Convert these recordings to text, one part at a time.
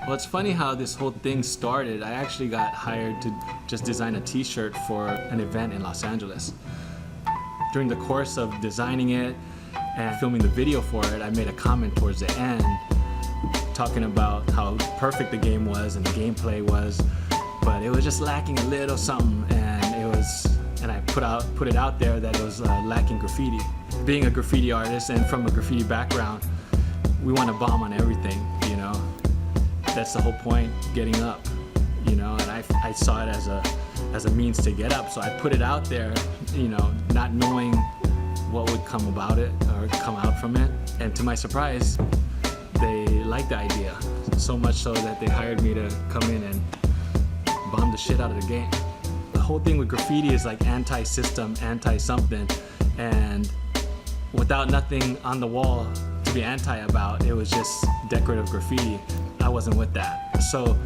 Well, it's funny how this whole thing started. I actually got hired to just design a t-shirt for an event in Los Angeles. During the course of designing it and filming the video for it, I made a comment towards the end talking about how perfect the game was and the gameplay was, but it was just lacking a little something, and I put it out there that it was lacking graffiti. Being a graffiti artist and from a graffiti background, we want to bomb on everything, you know. That's the whole point, getting up, you know, and I saw it as a means to get up, so I put it out there, you know, not knowing what would come about it or come out from it, and to my surprise, they liked the idea, so much so that they hired me to come in and bomb the shit out of the game. The whole thing with graffiti is like anti-system, anti-something, and without nothing on the wall to be anti about, it was just decorative graffiti. I wasn't with that. So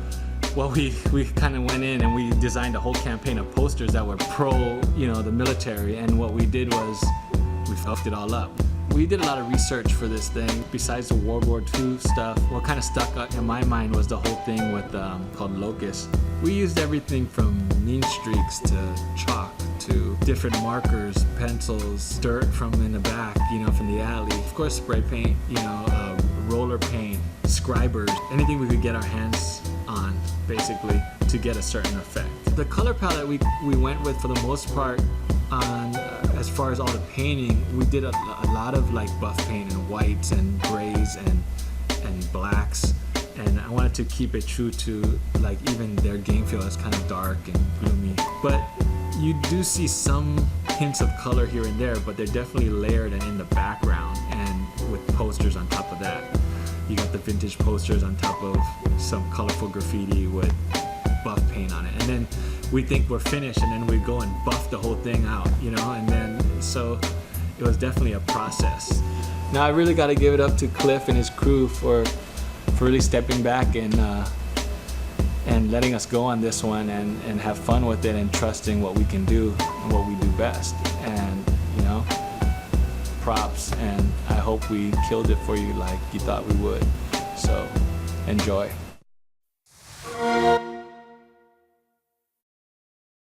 well, we kind of went in and we designed a whole campaign of posters that were pro, you know, the military, and what we did was we fluffed it all up. We did a lot of research for this thing. Besides the World War II stuff, what kind of stuck in my mind was the whole thing with called locust. We used everything from mean streaks to chalk to different markers, pencils, dirt from in the back, you know, from the alley. Of course, spray paint, you know, roller paint, scribers, anything we could get our hands on, basically, to get a certain effect. The color palette we went with, for the most part, on as far as all the painting, we did a lot of like buff paint and whites and grays and blacks, and I wanted to keep it true to like even their game feel is kind of dark and gloomy. But you do see some hints of color here and there, but they're definitely layered and in the background, and with posters on top of that. You got the vintage posters on top of some colorful graffiti with buff paint on it, and then we think we're finished, and then we go and buff the whole thing out, you know, and then so it was definitely a process. Now I really got to give it up to Cliff and his crew for really stepping back and letting us go on this one and have fun with it and trusting what we can do and what we do best. And you know, props, and I hope we killed it for you like you thought we would. So enjoy.